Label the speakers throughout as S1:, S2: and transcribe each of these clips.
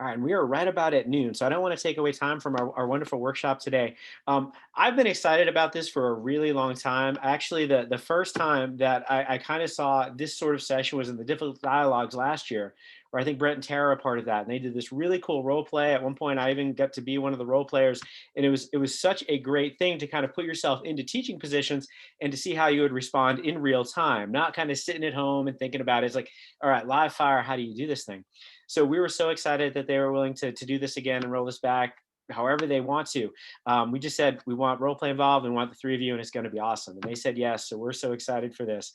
S1: All right, and we are right about at noon, so I don't want to take away time from our wonderful workshop today. I've been excited about this for a really long time. Actually, the first time that I kind of saw this sort of session was in the Difficult Dialogues last year, where I think Brent and Tara are part of that, and they did this really cool role play. At one point, I even got to be one of the role players, and it was such a great thing to kind of put yourself into teaching positions and to see how you would respond in real time, not kind of sitting at home and thinking about it. It's like, all right, live fire, how do you do this thing? So we were so excited that they were willing to do this again and roll this back however they want to. We just said, we want role play involved. We want the three of you, and it's going to be awesome. And they said yes. So we're so excited for this.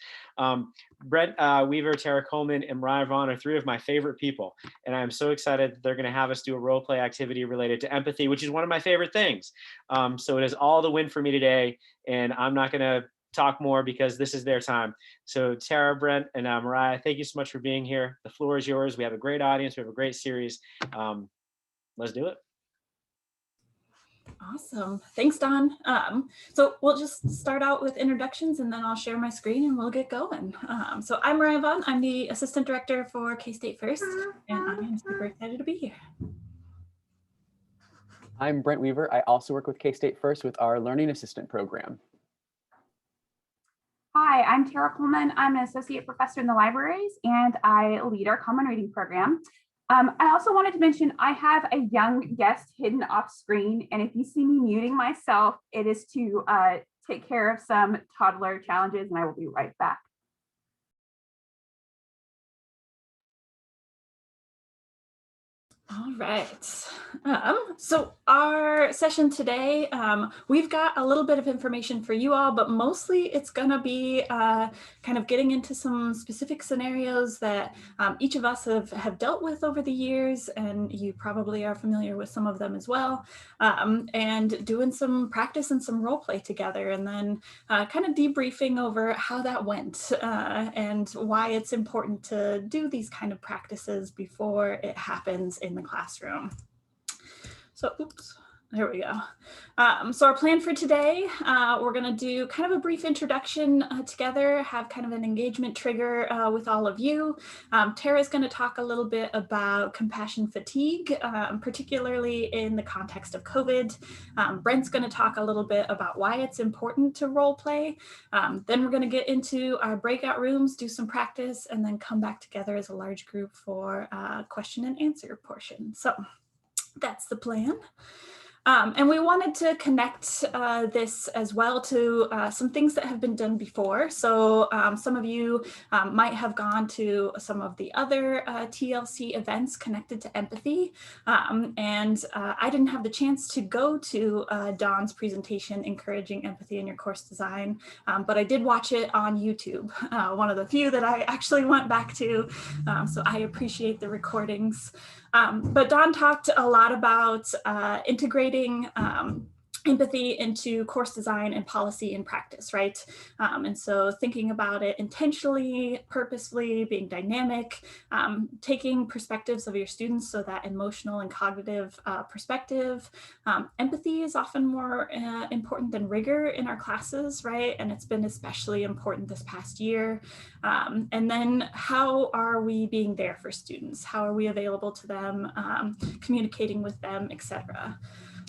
S1: Brent Weaver, Tara Coleman, and Mariya Vaughn are three of my favorite people. And I'm so excited that they're going to have us do a role play activity related to empathy, which is one of my favorite things. So it is all the win for me today. And I'm not going to talk more because this is their time. So Tara, Brent, and Mariya, thank you so much for being here. The floor is yours. We have a great audience. We have a great series. Let's do it.
S2: Awesome. Thanks, Don. So we'll just start out with introductions and then I'll share my screen and we'll get going. So I'm Mariya Vaughn. I'm the Assistant Director for K-State First, and I am super excited to be here.
S3: I'm Brent Weaver. I also work with K-State First with our Learning Assistant program.
S4: Hi, I'm Tara Coleman. I'm an associate professor in the libraries and I lead our common reading program. I also wanted to mention I have a young guest hidden off screen, and if you see me muting myself, it is to take care of some toddler challenges, and I will be right back.
S2: All right. So our session today, we've got a little bit of information for you all, but mostly it's going to be kind of getting into some specific scenarios that each of us have dealt with over the years, and you probably are familiar with some of them as well, and doing some practice and some role play together, and then kind of debriefing over how that went and why it's important to do these kind of practices before it happens in the classroom. So, oops, there we go. So our plan for today, we're going to do kind of a brief introduction together, have kind of an engagement trigger with all of you. Tara's going to talk a little bit about compassion fatigue, particularly in the context of COVID. Brent's going to talk a little bit about why it's important to role play. Then we're going to get into our breakout rooms, do some practice, and then come back together as a large group for question and answer portion. So that's the plan. And we wanted to connect this as well to some things that have been done before. So some of you might have gone to some of the other TLC events connected to empathy. And I didn't have the chance to go to Dawn's presentation, Encouraging Empathy in Your Course Design, but I did watch it on YouTube, one of the few that I actually went back to. So I appreciate the recordings. But Dawn talked a lot about integrating empathy into course design and policy and practice, right? And so thinking about it intentionally, purposefully, being dynamic, taking perspectives of your students, so that emotional and cognitive perspective. Empathy is often more important than rigor in our classes, right? And it's been especially important this past year. And then how are we being there for students? How are we available to them, communicating with them, etc.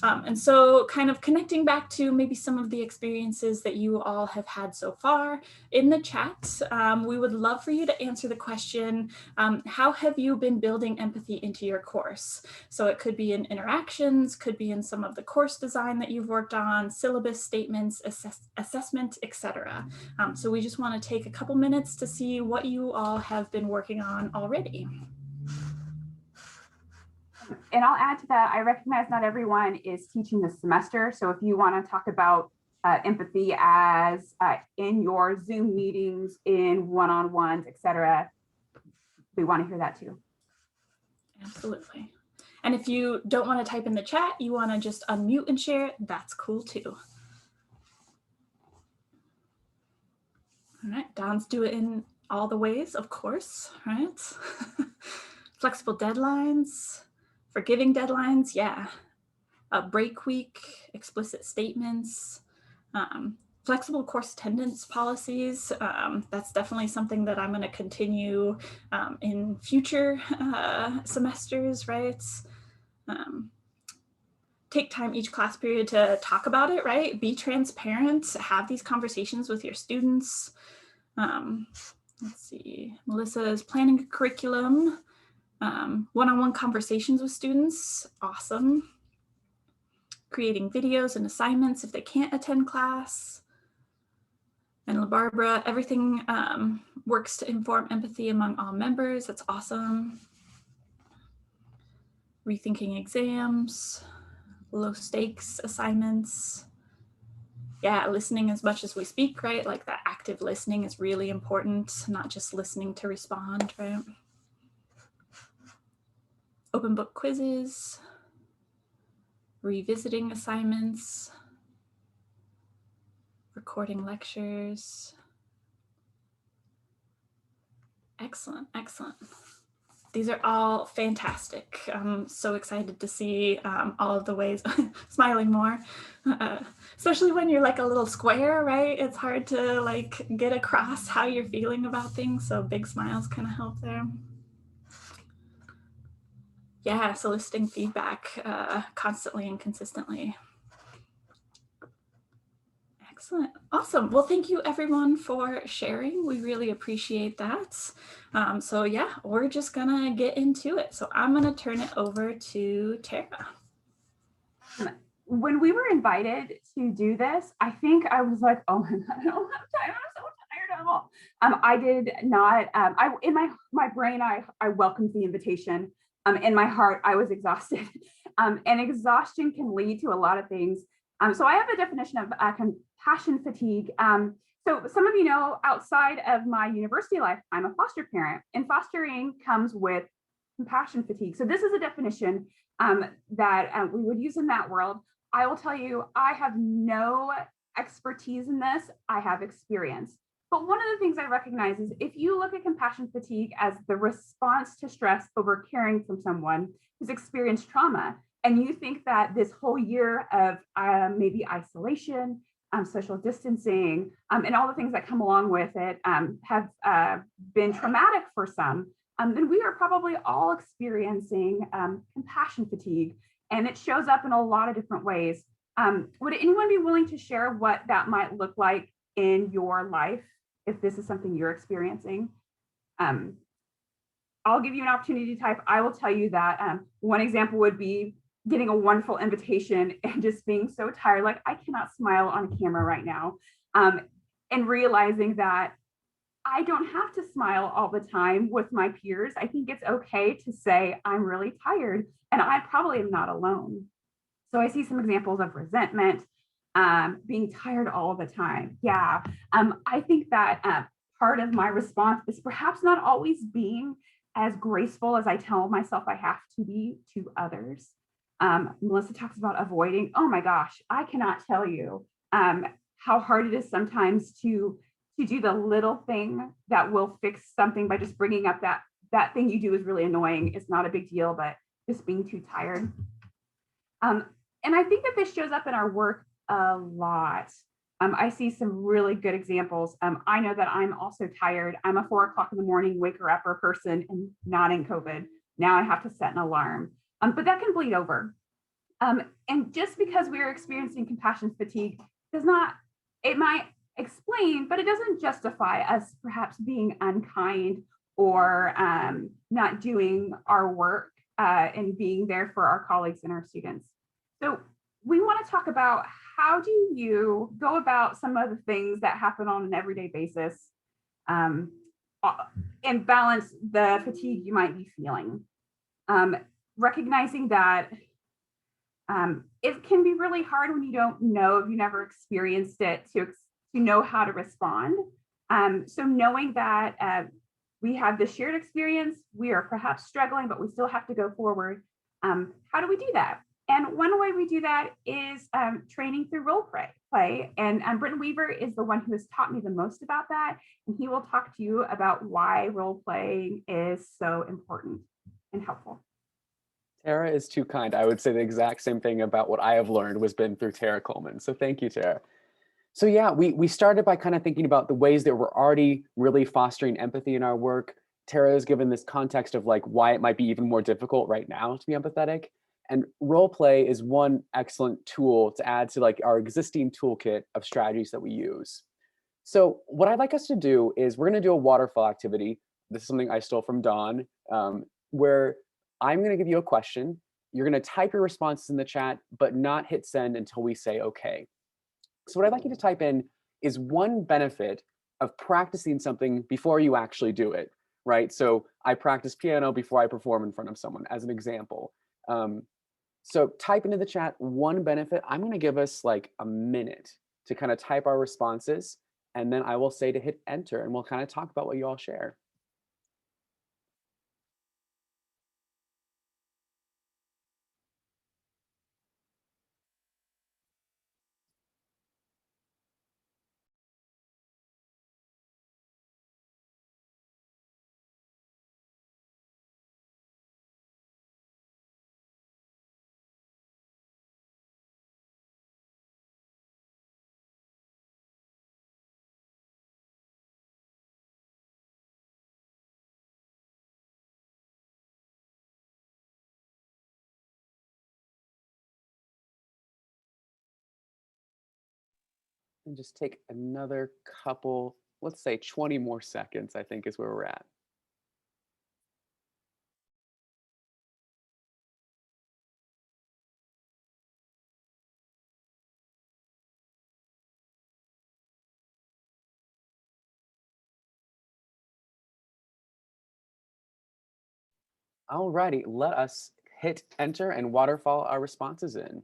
S2: And so kind of connecting back to maybe some of the experiences that you all have had so far in the chat, we would love for you to answer the question, how have you been building empathy into your course? So it could be in interactions, could be in some of the course design that you've worked on, syllabus statements, assessment, etc. So we just want to take a couple minutes to see what you all have been working on already.
S4: And I'll add to that, I recognize not everyone is teaching this semester. So if you want to talk about empathy as in your Zoom meetings, in one-on-ones, etc., we want to hear that too.
S2: Absolutely. And if you don't want to type in the chat, you want to just unmute and share, that's cool too. All right, Dawn's do it in all the ways, of course, right? Flexible deadlines. Forgiving deadlines, yeah. A break week, explicit statements, Flexible course attendance policies, that's definitely something that I'm going to continue in future semesters, right? Take time each class period to talk about it, right? Be transparent, have these conversations with your students. Let's see, Melissa is planning a curriculum, one-on-one conversations with students, awesome. Creating videos and assignments if they can't attend class. And LaBarbara, everything works to inform empathy among all members, that's awesome. Rethinking exams, low stakes assignments. Yeah, listening as much as we speak, right? Like that active listening is really important, not just listening to respond, right? Open book quizzes, revisiting assignments, recording lectures. Excellent, excellent. These are all fantastic. I'm so excited to see all of the ways, smiling more, especially when you're like a little square, right? It's hard to like get across how you're feeling about things. So big smiles kind of help there. Yeah, soliciting feedback constantly and consistently. Excellent. Awesome. Well, thank you everyone for sharing. We really appreciate that. So yeah, we're just gonna get into it. So I'm gonna turn it over to Tara.
S4: When we were invited to do this, I think I was like, oh my God, I don't have time. I'm so tired of all. I did not, in my brain, I welcomed the invitation. In my heart, I was exhausted. And exhaustion can lead to a lot of things. So I have a definition of compassion fatigue. So some of you know, outside of my university life, I'm a foster parent, and fostering comes with compassion fatigue. So this is a definition that we would use in that world. I will tell you, I have no expertise in this. I have experience. But one of the things I recognize is if you look at compassion fatigue as the response to stress over caring from someone who's experienced trauma, and you think that this whole year of maybe isolation, social distancing, and all the things that come along with it have been traumatic for some, then we are probably all experiencing compassion fatigue. And it shows up in a lot of different ways. Would anyone be willing to share what that might look like in your life if this is something you're experiencing? I'll give you an opportunity to type. I will tell you that one example would be getting a wonderful invitation and just being so tired, like I cannot smile on camera right now, and realizing that I don't have to smile all the time with my peers. I think it's okay to say I'm really tired, and I probably am not alone. So I see some examples of resentment, being tired all the time. Yeah, I think that part of my response is perhaps not always being as graceful as I tell myself I have to be to others. Melissa talks about avoiding. Oh my gosh, I cannot tell you how hard it is sometimes to do the little thing that will fix something by just bringing up that thing you do is really annoying. It's not a big deal, but just being too tired. And I think that this shows up in our work a lot. I see some really good examples. I know that I'm also tired. I'm a 4 o'clock in the morning waker-upper person and not in COVID. Now I have to set an alarm, but that can bleed over. And just because we are experiencing compassion fatigue it might explain, but it doesn't justify us perhaps being unkind or not doing our work and being there for our colleagues and our students. So we want to talk about how do you go about some of the things that happen on an everyday basis and balance the fatigue you might be feeling. Recognizing that it can be really hard when you don't know, if you never experienced it, to know how to respond. So knowing that we have this shared experience, we are perhaps struggling, but we still have to go forward. How do we do that? And one way we do that is training through role play. And Brent Weaver is the one who has taught me the most about that. And he will talk to you about why role playing is so important and helpful.
S3: Tara is too kind. I would say the exact same thing about what I have learned was been through Tara Coleman. So thank you, Tara. So yeah, we started by kind of thinking about the ways that we're already really fostering empathy in our work. Tara has given this context of like why it might be even more difficult right now to be empathetic. And role play is one excellent tool to add to like our existing toolkit of strategies that we use. So what I'd like us to do is we're going to do a waterfall activity. This is something I stole from Dawn, where I'm going to give you a question. You're going to type your responses in the chat, but not hit send until we say okay. So what I'd like you to type in is one benefit of practicing something before you actually do it, right? So I practice piano before I perform in front of someone, as an example. So type into the chat one benefit. I'm going to give us like a minute to kind of type our responses, and then I will say to hit enter, and we'll kind of talk about what you all share. And just take another couple, let's say 20 more seconds, I think is where we're at. Alrighty, let us hit enter and waterfall our responses in.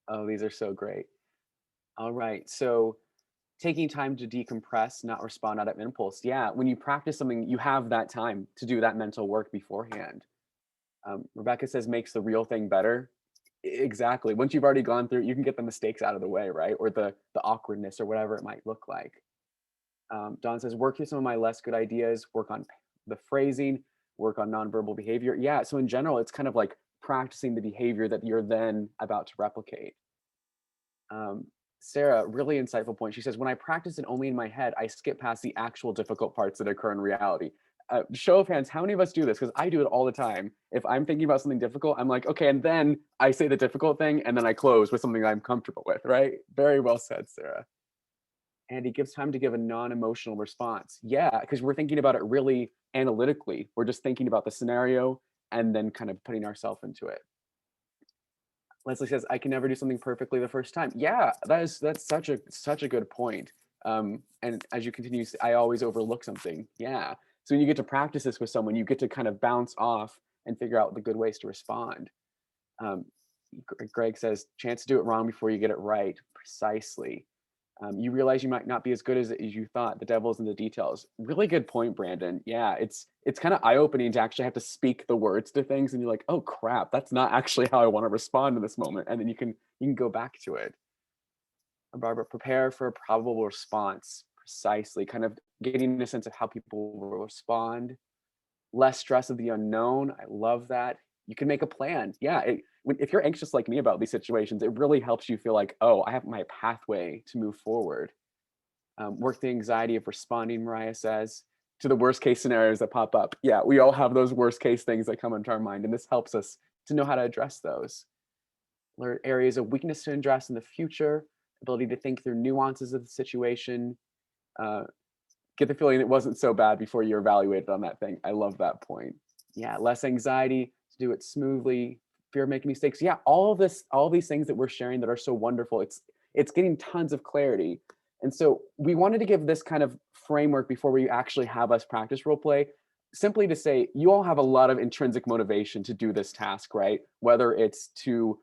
S3: Oh, these are so great. All right, so taking time to decompress, not respond out of impulse. Yeah, when you practice something, you have that time to do that mental work beforehand. Rebecca says makes the real thing better. Exactly. Once you've already gone through, you can get the mistakes out of the way, right? Or the awkwardness or whatever it might look like. Don says work through some of my less good ideas, work on the phrasing, work on nonverbal behavior. Yeah, so in general, it's kind of like practicing the behavior that you're then about to replicate. Sarah, really insightful point. She says, when I practice it only in my head, I skip past the actual difficult parts that occur in reality. Show of hands, how many of us do this? Because I do it all the time. If I'm thinking about something difficult, I'm like, okay, and then I say the difficult thing, and then I close with something I'm comfortable with, right? Very well said, Sarah. And he gives time to give a non-emotional response. Yeah, because we're thinking about it really analytically. We're just thinking about the scenario and then kind of putting ourselves into it. Leslie says, I can never do something perfectly the first time. Yeah, that's such a good point. And as you continue, I always overlook something. Yeah. So when you get to practice this with someone, you get to kind of bounce off and figure out the good ways to respond. Greg says, chance to do it wrong before you get it right. Precisely. You realize you might not be as good as you thought. The devil's in the details. Really good point, Brandon. Yeah, it's kind of eye-opening to actually have to speak the words to things, and you're like, oh crap, that's not actually how I want to respond in this moment. And then you can go back to it. Barbara, prepare for a probable response. Precisely, kind of getting a sense of how people will respond. Less stress of the unknown. I love that. You can make a plan. Yeah, if you're anxious like me about these situations, it really helps you feel like, oh, I have my pathway to move forward. Work the anxiety of responding, Mariya says, to the worst case scenarios that pop up. Yeah, we all have those worst case things that come into our mind, and this helps us to know how to address those. Learn areas of weakness to address in the future, ability to think through nuances of the situation, get the feeling it wasn't so bad before you're evaluated on that thing. I love that point. Yeah, less anxiety to do it smoothly, fear of making mistakes. Yeah, all these things that we're sharing that are so wonderful. It's getting tons of clarity. And so we wanted to give this kind of framework before we actually have us practice role play, simply to say you all have a lot of intrinsic motivation to do this task, right? Whether it's to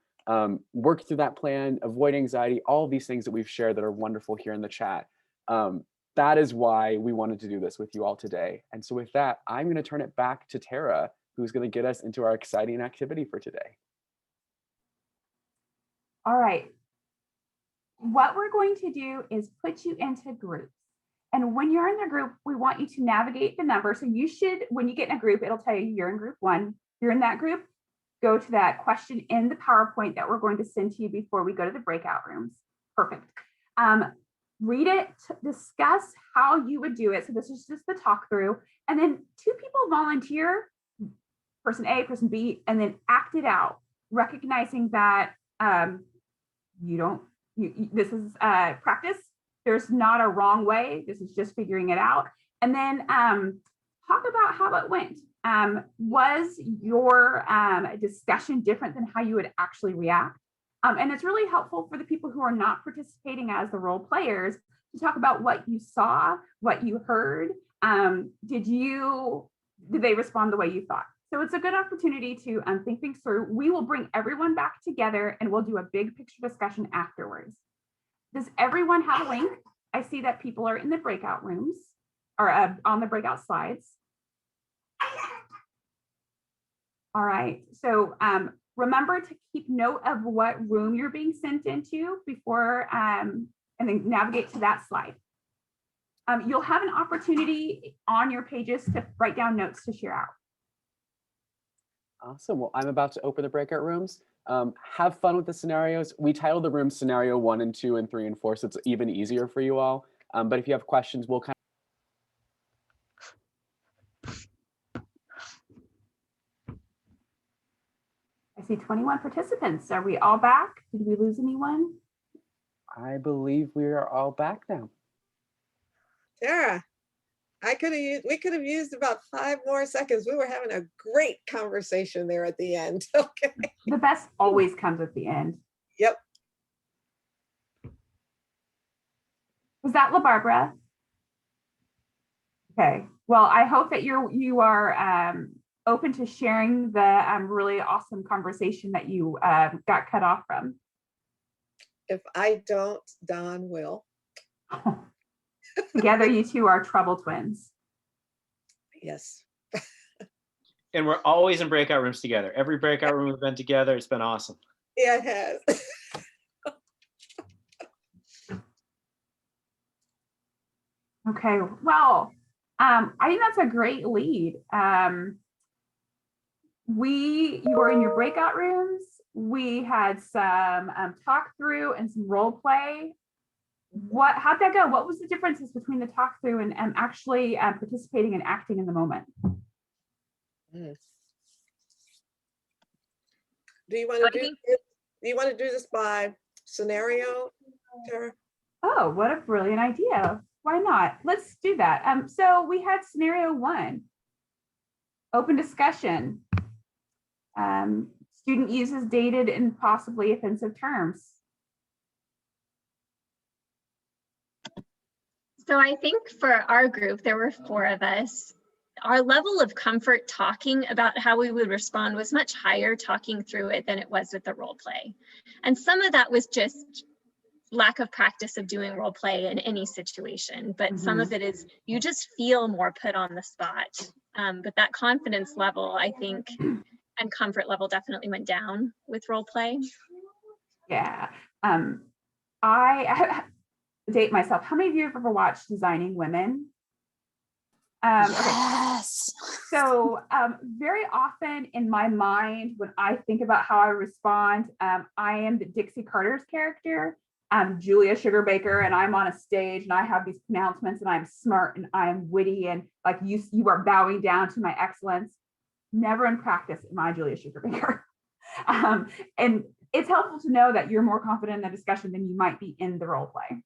S3: work through that plan, avoid anxiety, all of these things that we've shared that are wonderful here in the chat. That is why we wanted to do this with you all today. And so with that, I'm going to turn it back to Tara, who's going to get us into our exciting activity for today.
S4: All right. What we're going to do is put you into groups. And when you're in the group, we want you to navigate the number. So you should, when you get in a group, it'll tell you you're in group 1. You're in that group, go to that question in the PowerPoint that we're going to send to you before we go to the breakout rooms. Perfect. Read it, discuss how you would do it. So this is just the talk through. And then 2 people volunteer, person A, person B, and then act it out, recognizing that this is practice. There's not a wrong way. This is just figuring it out. And then talk about how it went. Was your discussion different than how you would actually react? And it's really helpful for the people who are not participating as the role players to talk about what you saw, what you heard. Did they respond the way you thought? So it's a good opportunity to think things through. We will bring everyone back together and we'll do a big picture discussion afterwards. Does everyone have a link? I see that people are in the breakout rooms or on the breakout slides. All right, so remember to keep note of what room you're being sent into before, and then navigate to that slide. You'll have an opportunity on your pages to write down notes to share out.
S3: Awesome. Well, I'm about to open the breakout rooms. Have fun with the scenarios. We titled the room scenario 1 and 2 and 3 and 4, so it's even easier for you all. But if you have questions, we'll kind
S4: I see 21 participants. Are we all back? Did we lose anyone?
S3: I believe we are all back now.
S5: Tara, we could have used about 5 more seconds. We were having a great conversation there at the end. Okay.
S4: The best always comes at the end.
S5: Yep.
S4: Was that La Barbara? Okay. Well, I hope that you are open to sharing the really awesome conversation that you got cut off from.
S5: If I don't, Don will.
S4: Together, you two are trouble twins.
S5: Yes.
S1: And we're always in breakout rooms together. Every breakout room we've been together, it's been awesome.
S5: Yeah, it has.
S4: Okay, well, I think that's a great lead. You were in your breakout rooms. We had some talk through and some role play. How'd that go? What was the differences between the talk through and actually participating and acting in the moment?
S5: Do you want to do this by scenario, Tara?
S4: Oh, what a brilliant idea. Why not? Let's do that. So we had scenario 1, open discussion. Student uses dated and possibly offensive terms.
S6: So I think for our group, there were 4 of us. Our level of comfort talking about how we would respond was much higher talking through it than it was with the role play. And some of that was just lack of practice of doing role play in any situation, but some of it is you just feel more put on the spot. But that confidence level, I think, and comfort level definitely went down with role play.
S4: Yeah. I date myself. How many of you have ever watched Designing Women?
S7: Yes.
S4: Okay. So very often in my mind, when I think about how I respond, I am the Dixie Carter's character. I'm Julia Sugarbaker, and I'm on a stage and I have these pronouncements and I'm smart and I'm witty and like you are bowing down to my excellence. Never in practice am I Julia Sugarbaker. And it's helpful to know that you're more confident in the discussion than you might be in the role play.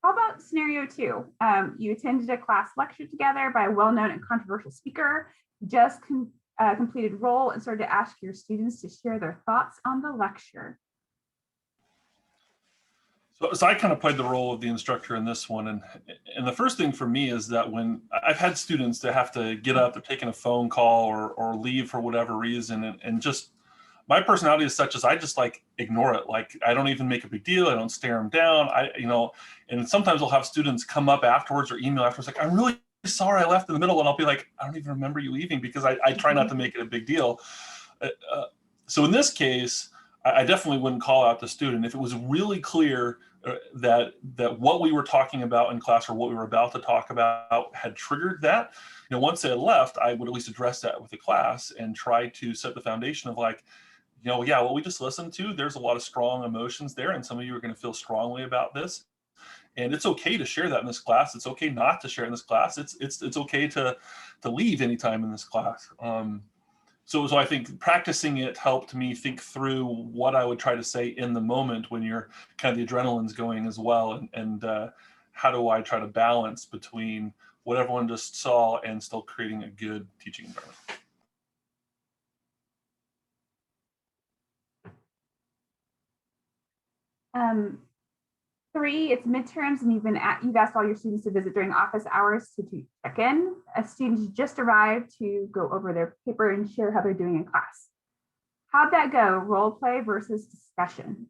S4: How about scenario 2? You attended a class lecture together by a well-known and controversial speaker, just completed role and started to ask your students to share their thoughts on the lecture.
S8: So I kind of played the role of the instructor in this one. And the first thing for me is that when I've had students that have to get up, they're taking a phone call or leave for whatever reason, and just my personality is such as I just like ignore it. Like I don't even make a big deal. I don't stare them down. And sometimes I'll have students come up afterwards or email afterwards like, I'm really sorry I left in the middle. And I'll be like, I don't even remember you leaving, because I try not to make it a big deal. So in this case, I definitely wouldn't call out the student. If it was really clear, that what we were talking about in class or what we were about to talk about had triggered that. Once they had left, I would at least address that with the class and try to set the foundation of like, yeah, what we just listened to, there's a lot of strong emotions there, and some of you are going to feel strongly about this. And it's okay to share that in this class. It's okay not to share in this class. It's okay to leave anytime in this class. So I think practicing it helped me think through what I would try to say in the moment when you're kind of the adrenaline's going as well, and how do I try to balance between what everyone just saw and still creating a good teaching environment.
S4: 3, it's midterms, and you've asked all your students to visit during office hours to check in. A student just arrived to go over their paper and share how they're doing in class. How'd that go? Role play versus discussion?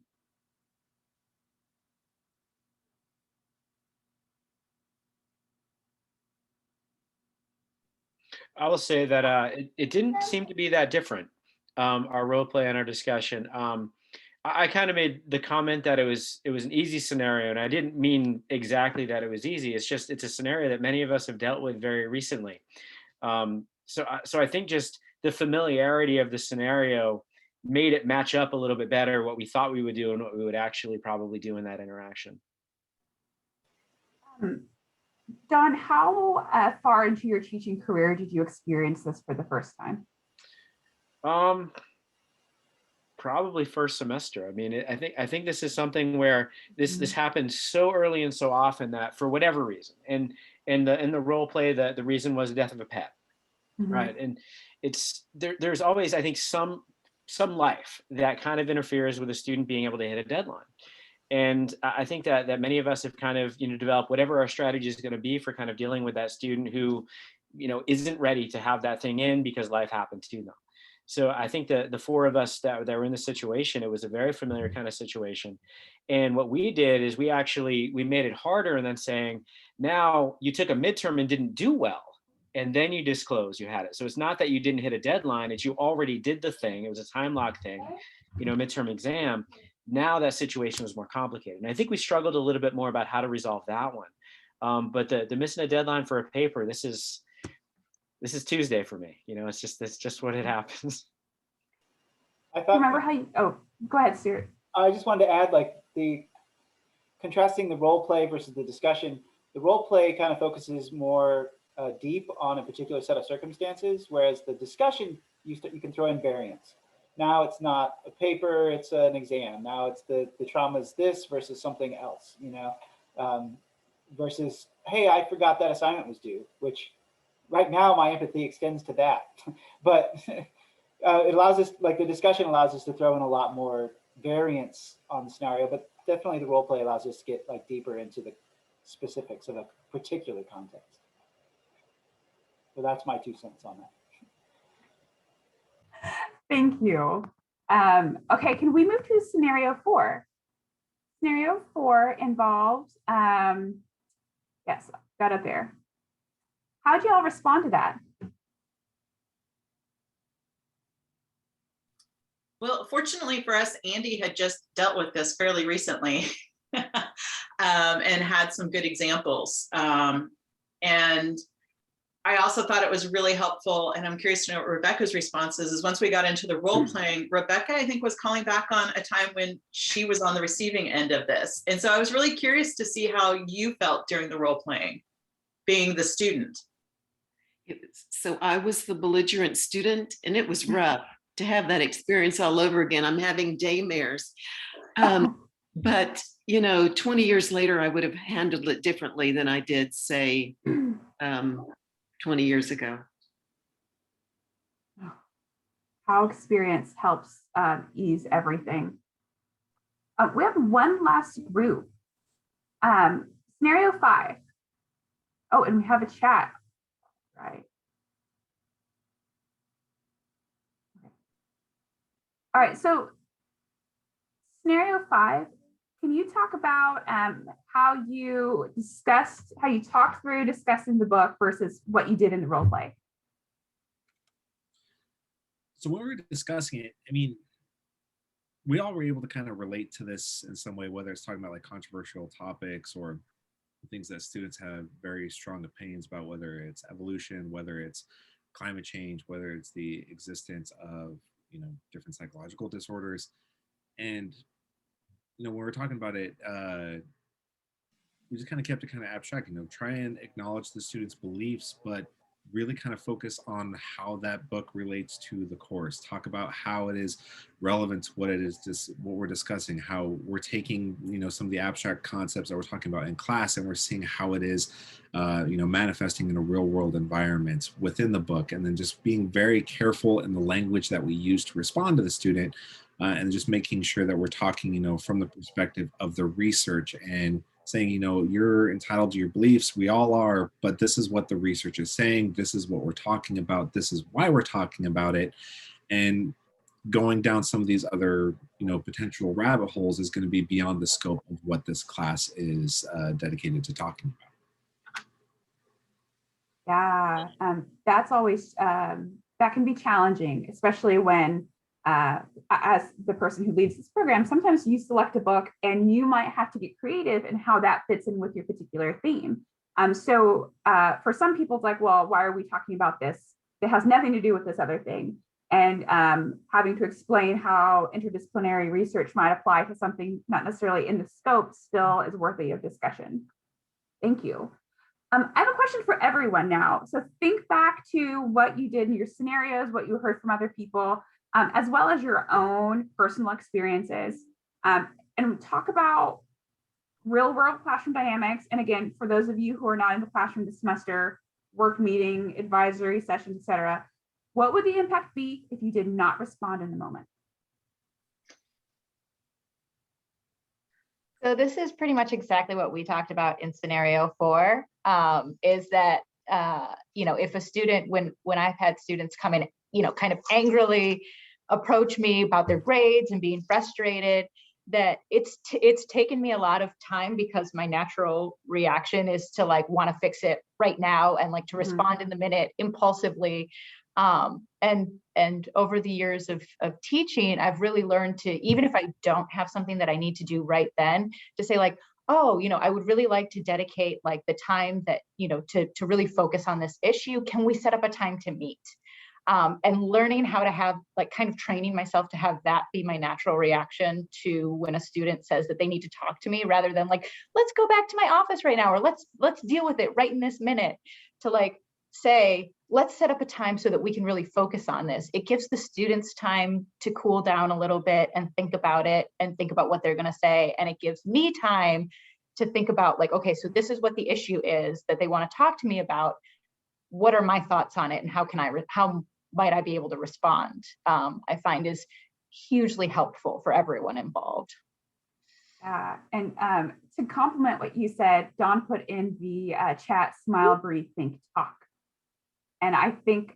S1: I will say that it didn't seem to be that different, our role play and our discussion. I kind of made the comment that it was an easy scenario, and I didn't mean exactly that it was easy. It's just it's a scenario that many of us have dealt with very recently. So I think just the familiarity of the scenario made it match up a little bit better what we thought we would do and what we would actually probably do in that interaction.
S4: Don, how far into your teaching career did you experience this for the first time?
S1: Probably first semester. I mean, I think this is something where this happens so early and so often that for whatever reason, and in the role play, the reason was the death of a pet, right? And there's always, I think, some life that kind of interferes with a student being able to hit a deadline. And I think that many of us have kind of developed whatever our strategy is going to be for kind of dealing with that student who isn't ready to have that thing in because life happens to them. So I think the 4 of us that were in the situation, it was a very familiar kind of situation. And what we did is we made it harder, and then saying, now you took a midterm and didn't do well, and then you disclose you had it. So it's not that you didn't hit a deadline, it's you already did the thing. It was a time lock thing, midterm exam. Now that situation was more complicated. And I think we struggled a little bit more about how to resolve that one. But the missing a deadline for a paper, this is Tuesday for me. It's just what it happens.
S4: I thought. Remember how you? Oh, go ahead, Stuart.
S7: I just wanted to add, like, the contrasting the role play versus the discussion. The role play kind of focuses more deep on a particular set of circumstances, whereas the discussion you can throw in variants. Now it's not a paper; it's an exam. Now it's the trauma is this versus something else. Versus, hey, I forgot that assignment was due, which. Right now, my empathy extends to that, but it allows us, like the discussion allows us to throw in a lot more variance on the scenario, but definitely the role play allows us to get like deeper into the specifics of a particular context. So that's my 2 cents on that.
S4: Thank you. Okay, can we move to scenario 4? Scenario 4 involves, yes, got it there. How'd you all respond to that?
S9: Well, fortunately for us, Andy had just dealt with this fairly recently and had some good examples. And I also thought it was really helpful, and I'm curious to know what Rebecca's response is once we got into the role playing, Rebecca, I think, was calling back on a time when she was on the receiving end of this. And so I was really curious to see how you felt during the role playing, being the student.
S10: So I was the belligerent student, and it was rough to have that experience all over again. I'm having daymares. But, 20 years later, I would have handled it differently than I did, say, 20 years ago.
S4: How experience helps ease everything. We have one last group. Scenario 5. Oh, and we have a chat. Right. Okay. All right, so scenario 5, can you talk about how you talked through discussing the book versus what you did in the role play?
S11: So when we were discussing it, I mean, we all were able to kind of relate to this in some way, whether it's talking about like controversial topics or things that students have very strong opinions about, whether it's evolution, whether it's climate change, whether it's the existence of, different psychological disorders. And, when we're talking about it, we just kind of kept it kind of abstract, try and acknowledge the students' beliefs, but really kind of focus on how that book relates to the course. Talk about how it is relevant to what it is, just what we're discussing, how we're taking, some of the abstract concepts that we're talking about in class, and we're seeing how it is, manifesting in a real world environment within the book. And then just being very careful in the language that we use to respond to the student, and just making sure that we're talking, from the perspective of the research and saying, you're entitled to your beliefs. We all are, but this is what the research is saying. This is what we're talking about. This is why we're talking about it. And going down some of these other, potential rabbit holes is going to be beyond the scope of what this class is dedicated to talking about.
S4: Yeah, that's always, that can be challenging, especially when, as the person who leads this program, sometimes you select a book and you might have to get creative in how that fits in with your particular theme. So for some people, it's like, well, why are we talking about this? It has nothing to do with this other thing. And having to explain how interdisciplinary research might apply to something not necessarily in the scope still is worthy of discussion. Thank you. I have a question for everyone now. So think back to what you did in your scenarios, what you heard from other people, as well as your own personal experiences, and talk about real world classroom dynamics. And again, for those of you who are not in the classroom this semester, work meeting, advisory sessions, etc., what would the impact be if you did not respond in the moment?
S12: So this is pretty much exactly what we talked about in scenario 4, is that, if a student, when I've had students come in, kind of angrily approach me about their grades and being frustrated, that it's taken me a lot of time, because my natural reaction is to like want to fix it right now and like to respond in the minute impulsively. And over the years of teaching, I've really learned to, even if I don't have something that I need to do right then, to say like, oh, I would really like to dedicate like the time that, to really focus on this issue. Can we set up a time to meet? And learning how to have, like, kind of training myself to have that be my natural reaction to when a student says that they need to talk to me, rather than like, let's go back to my office right now, or let's deal with it right in this minute, to like say, let's set up a time so that we can really focus on this. It gives the students time to cool down a little bit and think about it and think about what they're going to say. And it gives me time to think about like, okay, so this is what the issue is that they want to talk to me about. What are my thoughts on it, and how might I be able to respond? I find is hugely helpful for everyone involved.
S4: And to complement what you said, Dawn put in the chat, smile, breathe, think, talk. And I think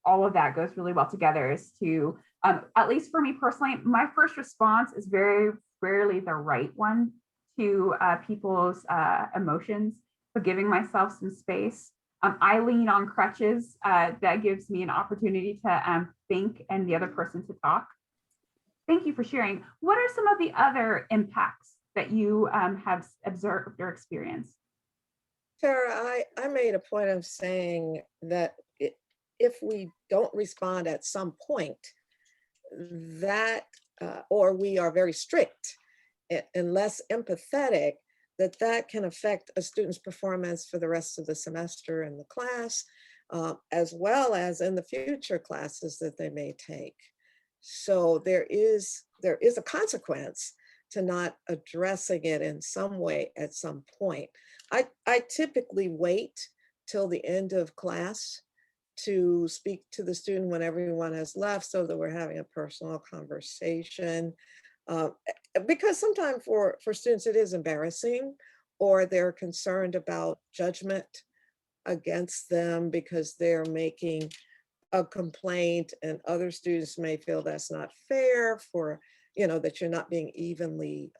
S4: all of that goes really well together, is to, at least for me personally, my first response is very rarely the right one to people's emotions, but giving myself some space. I lean on crutches. That gives me an opportunity to think and the other person to talk. Thank you for sharing. What are some of the other impacts that you have observed or experienced?
S5: Tara, I made a point of saying that if we don't respond at some point, that, or we are very strict and less empathetic, that can affect a student's performance for the rest of the semester in the class, as well as in the future classes that they may take. So there is a consequence to not addressing it in some way at some point. I typically wait till the end of class to speak to the student when everyone has left, so that we're having a personal conversation. Because sometimes for students it is embarrassing, or they're concerned about judgment against them because they're making a complaint, and other students may feel that's not fair, for that you're not being evenly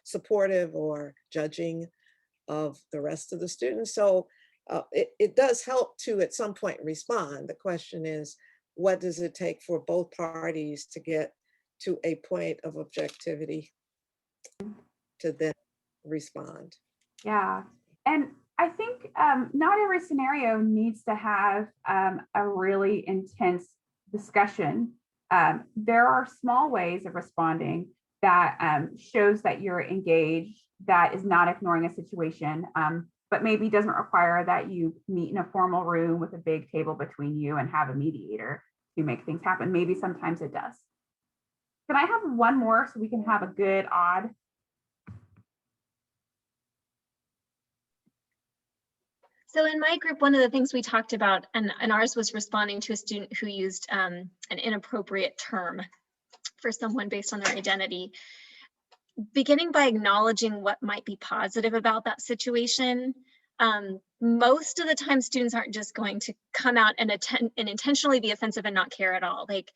S5: supportive or judging of the rest of the students. So it does help to at some point respond. The question is, what does it take for both parties to get to a point of objectivity to then respond.
S4: Yeah. And I think not every scenario needs to have a really intense discussion. There are small ways of responding that shows that you're engaged, that is not ignoring a situation, but maybe doesn't require that you meet in a formal room with a big table between you and have a mediator to make things happen. Maybe sometimes it does. Can I have one more so we can have a good odd?
S6: So in my group, one of the things we talked about, and ours was responding to a student who used an inappropriate term for someone based on their identity, beginning by acknowledging what might be positive about that situation. Most of the time, students aren't just going to come out and intentionally be offensive and not care at all. Like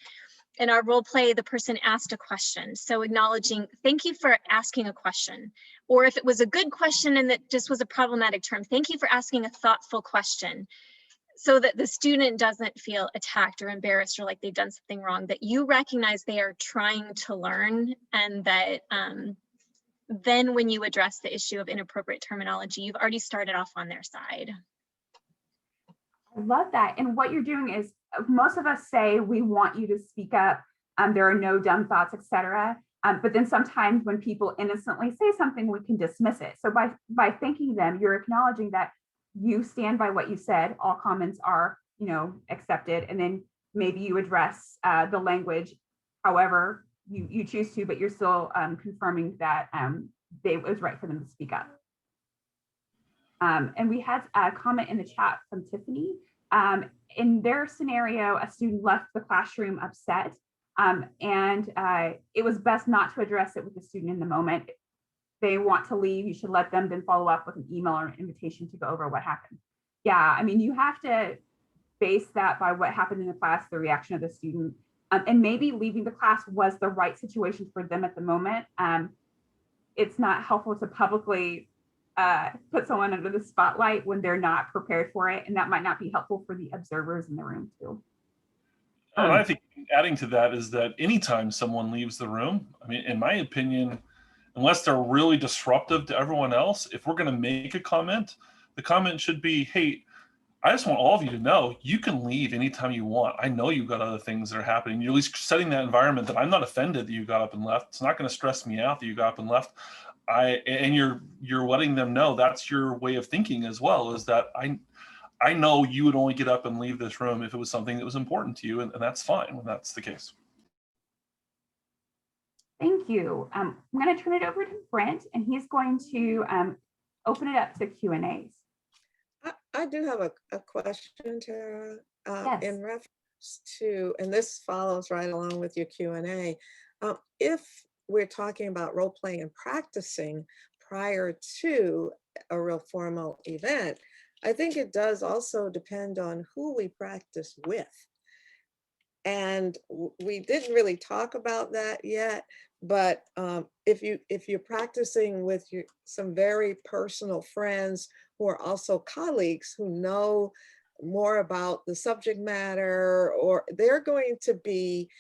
S6: in our role play, the person asked a question. So acknowledging, thank you for asking a question. Or if it was a good question and that just was a problematic term, thank you for asking a thoughtful question, so that the student doesn't feel attacked or embarrassed or like they've done something wrong, that you recognize they are trying to learn, and that then when you address the issue of inappropriate terminology, you've already started off on their side.
S4: I love that. And what you're doing is, most of us say we want you to speak up. There are no dumb thoughts, etc. But then sometimes when people innocently say something, we can dismiss it. So by thanking them, you're acknowledging that you stand by what you said. All comments are, accepted, and then maybe you address the language however you choose to, but you're still confirming that it was right for them to speak up. And we had a comment in the chat from Tiffany. In their scenario, a student left the classroom upset, and it was best not to address it with the student in the moment. They want to leave, you should let them then follow up with an email or an invitation to go over what happened. Yeah, I mean, you have to base that by what happened in the class, the reaction of the student, and maybe leaving the class was the right situation for them at the moment. It's not helpful to publicly put someone under the spotlight when they're not prepared for it, and that might not be helpful for the observers in the room too.
S8: And I think adding to that is that anytime someone leaves the room, I mean, in my opinion, unless they're really disruptive to everyone else, if we're going to make a comment, the comment should be, hey, I just want all of you to know you can leave anytime you want. I know you've got other things that are happening. You're at least setting that environment that I'm not offended that you got up and left. It's not going to stress me out that you got up and left. And you're letting them know that's your way of thinking as well, is that I know you would only get up and leave this room if it was something that was important to you, and that's fine when that's the case.
S4: Thank you. I'm going to turn it over to Brent, and he's going to open it up to Q&As.
S5: I do have a question, Tara,
S4: Yes.
S5: in reference to, and this follows right along with your Q&A. If we're talking about role playing and practicing prior to a real formal event, I think it does also depend on who we practice with. And we didn't really talk about that yet, but if you're practicing with some very personal friends who are also colleagues who know more about the subject matter, or they're going to be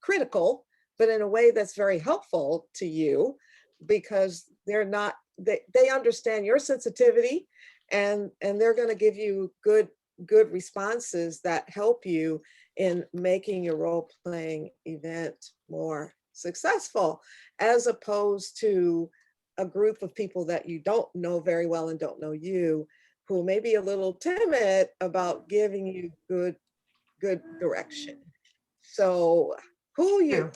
S5: critical, but in a way that's very helpful to you, because they understand your sensitivity, and they're going to give you good responses that help you in making your role-playing event more successful, as opposed to a group of people that you don't know very well and don't know you, who may be a little timid about giving you good direction. So who you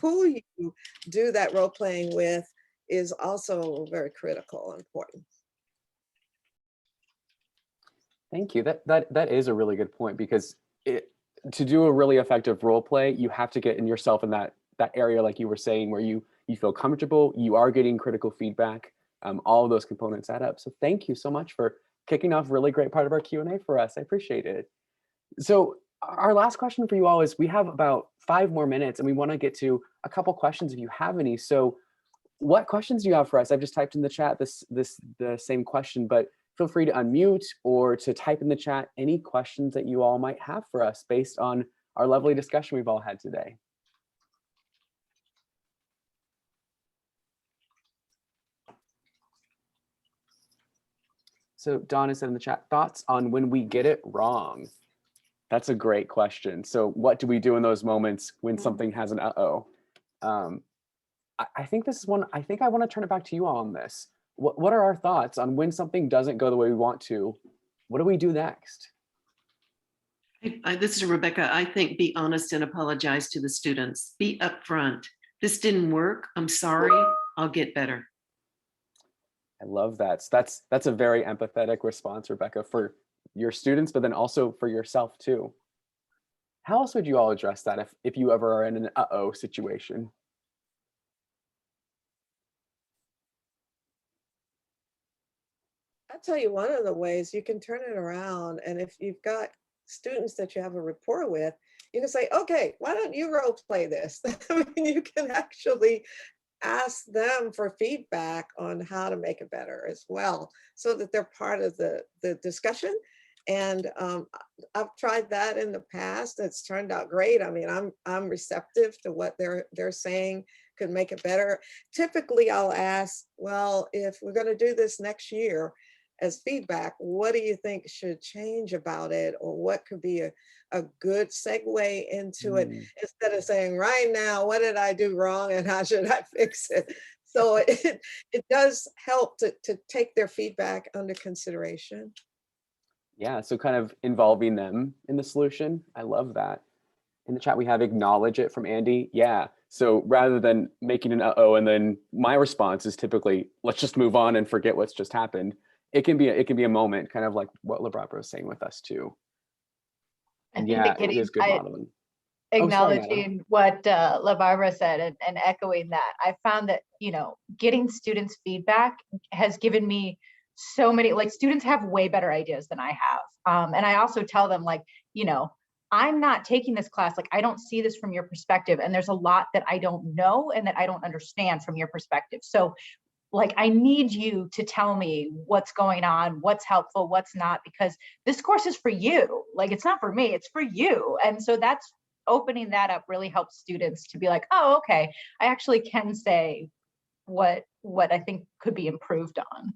S5: do that role-playing with is also very critical and important.
S3: Thank you. That is a really good point, because to do a really effective role play, you have to get in yourself in that area, like you were saying, where you feel comfortable, you are getting critical feedback. All of those components add up. So thank you so much for kicking off a really great part of our Q&A for us. I appreciate it. So our last question for you all is, we have about 5 more minutes and we want to get to a couple questions if you have any. So what questions do you have for us? I've just typed in the chat the same question, but feel free to unmute or to type in the chat any questions that you all might have for us based on our lovely discussion we've all had today. So Donna said in the chat, thoughts on when we get it wrong? That's a great question. So what do we do in those moments when something has an uh-oh? I think this is one, I think I want to turn it back to you all on this. What are our thoughts on when something doesn't go the way we want to? What do we do next?
S10: This is Rebecca. I think be honest and apologize to the students. Be upfront. This didn't work. I'm sorry. I'll get better.
S3: I love that. So that's a very empathetic response, Rebecca, for your students, but then also for yourself too. How else would you all address that if you ever are in an uh-oh situation?
S5: I'll tell you one of the ways you can turn it around. And if you've got students that you have a rapport with, you can say, okay, why don't you role play this? I mean, you can actually ask them for feedback on how to make it better as well, so that they're part of the discussion. And I've tried that in the past. It's turned out great. I mean, I'm receptive to what they're saying could make it better. Typically, I'll ask, well, if we're going to do this next year as feedback, what do you think should change about it, or what could be a good segue into it, instead of saying right now, what did I do wrong and how should I fix it? So it does help to take their feedback under consideration.
S3: Yeah, so kind of involving them in the solution. I love that. In the chat, we have acknowledge it from Andy. Yeah, so rather than making an uh-oh, and then my response is typically, let's just move on and forget what's just happened. It can be a moment, kind of like what Labarbara was saying with us too. And yeah, it is good modeling.
S12: Acknowledging what LaBarbara said and echoing that, I found that, getting students' feedback has given me so many, like, students have way better ideas than I have. And I also tell them, like, I'm not taking this class, like, I don't see this from your perspective. And there's a lot that I don't know and that I don't understand from your perspective. So, like, I need you to tell me what's going on, what's helpful, what's not, because this course is for you. Like, it's not for me, it's for you. And so that's opening that up really helps students to be like, oh, okay, I actually can say what I think could be improved on.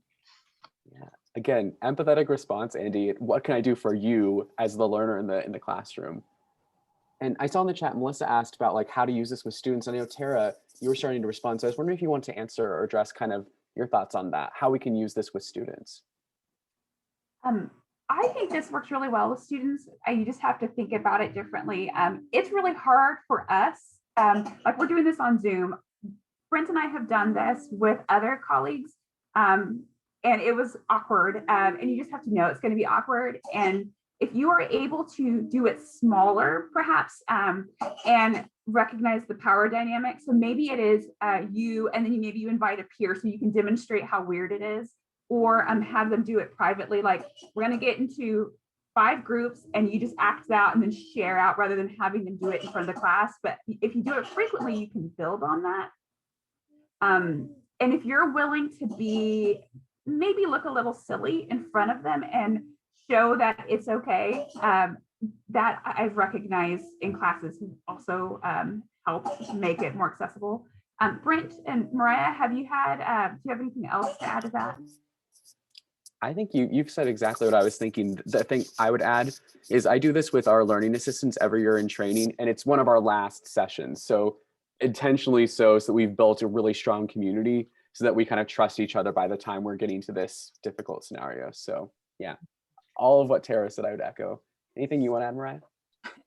S3: Yeah, again, empathetic response, Andy. What can I do for you as the learner in the classroom? And I saw in the chat, Melissa asked about like how to use this with students. I know Tara, you were starting to respond. So I was wondering if you want to answer or address kind of your thoughts on that, how we can use this with students.
S4: I think this works really well with students. You just have to think about it differently. It's really hard for us. Like, we're doing this on Zoom. Brent and I have done this with other colleagues, and it was awkward. And you just have to know it's going to be awkward. And if you are able to do it smaller, perhaps, and recognize the power dynamic. So maybe it is you, and then maybe you invite a peer so you can demonstrate how weird it is, or have them do it privately. Like, we're going to get into 5 groups and you just act it out and then share out rather than having them do it in front of the class. But if you do it frequently, you can build on that. And if you're willing to maybe look a little silly in front of them and show that it's okay, that I've recognized in classes also helps make it more accessible. Brent and Mariya, do you have anything else to add to that?
S3: I think you've said exactly what I was thinking. The thing I would add is I do this with our learning assistants every year in training, and it's one of our last sessions. So intentionally so that we've built a really strong community so that we kind of trust each other by the time we're getting to this difficult scenario. So yeah, all of what Tara said, I would echo. Anything you want to add, Mariya?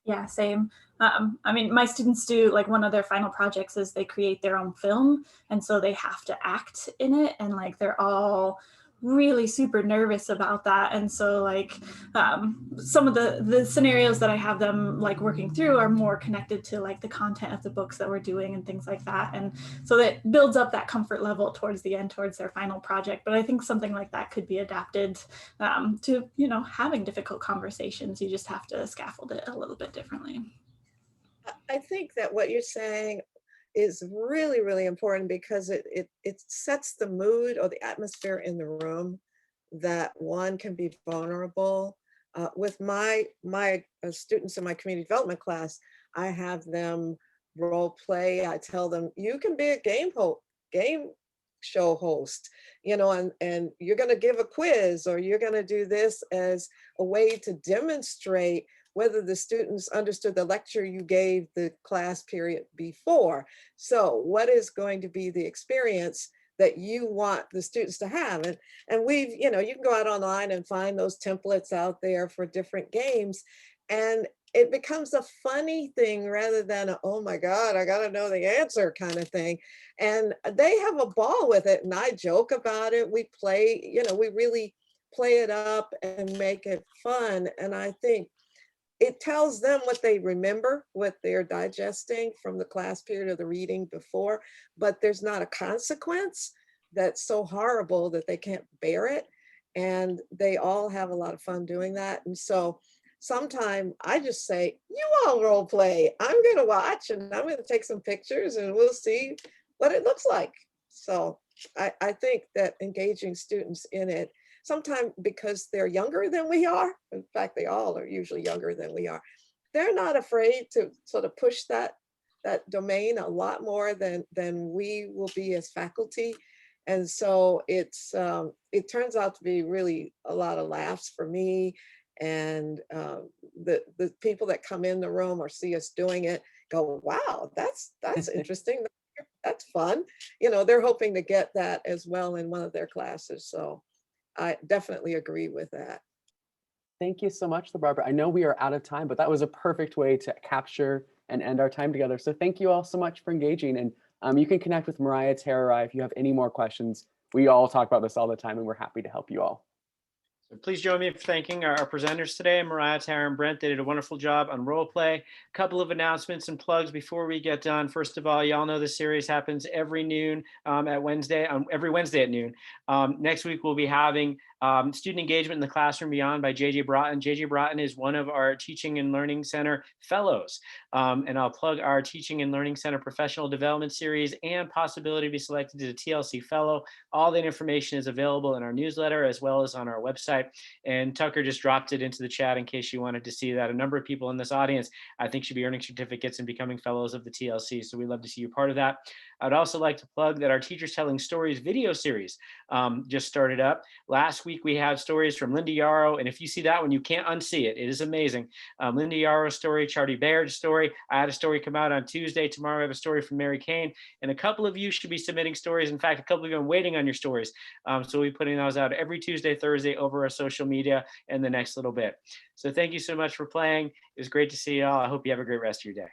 S2: Yeah, same. I mean, my students do, like, one of their final projects is they create their own film. And so they have to act in it. And like, they're all really super nervous about that. And so like some of the scenarios that I have them like working through are more connected to like the content of the books that we're doing and things like that. And so that builds up that comfort level towards the end, towards their final project. But I think something like that could be adapted to, having difficult conversations. You just have to scaffold it a little bit differently.
S5: I think that what you're saying is really, really important because it sets the mood or the atmosphere in the room that one can be vulnerable. With my students in my community development class, I have them role play. I tell them, you can be a game show host, you know, and you're going to give a quiz, or you're going to do this as a way to demonstrate whether the students understood the lecture you gave the class period before. So what is going to be the experience that you want the students to have? And we've, you know, you can go out online and find those templates out there for different games. And it becomes a funny thing rather than a, oh my God, I gotta know the answer kind of thing. And they have a ball with it. And I joke about it. We play, you know, we really play it up and make it fun. And I think it tells them what they remember, what they're digesting from the class period of the reading before, but there's not a consequence that's so horrible that they can't bear it. And they all have a lot of fun doing that. And so sometimes I just say, you all role play. I'm going to watch and I'm going to take some pictures and we'll see what it looks like. So I think that engaging students in it, sometimes because they're younger than we are, in fact, they all are usually younger than we are, they're not afraid to sort of push that domain a lot more than we will be as faculty. And so it turns out to be really a lot of laughs for me. And the people that come in the room or see us doing it go, wow, that's interesting. That's fun. You know, they're hoping to get that as well in one of their classes. So I definitely agree with that.
S3: Thank you so much, Barbara. I know we are out of time, but that was a perfect way to capture and end our time together. So thank you all so much for engaging. And you can connect with Mariya, Tara, if you have any more questions. We all talk about this all the time, and we're happy to help you all.
S1: So please join me in thanking our presenters today, Mariya, Tara, and Brent. They did a wonderful job on role play. A couple of announcements and plugs before we get done. First of all, y'all know this series happens every noon every Wednesday at noon. Next week, we'll be having Student Engagement in the Classroom Beyond by J.J. Broughton. J.J. Broughton is one of our Teaching and Learning Center fellows. And I'll plug our Teaching and Learning Center Professional Development Series and possibility to be selected as a TLC fellow. All that information is available in our newsletter as well as on our website. And Tucker just dropped it into the chat in case you wanted to see that. A number of people in this audience, I think, should be earning certificates and becoming fellows of the TLC. So we'd love to see you part of that. I'd also like to plug that our Teachers Telling Stories video series just started up. Last week, we had stories from Linda Yarrow. And if you see that one, you can't unsee it. It is amazing. Linda Yarrow's story, Charlie Baird's story. I had a story come out on Tuesday. Tomorrow, I have a story from Mary Kane. And a couple of you should be submitting stories. In fact, a couple of you are waiting on your stories. So we'll be putting those out every Tuesday, Thursday over our social media in the next little bit. So thank you so much for playing. It was great to see you all. I hope you have a great rest of your day.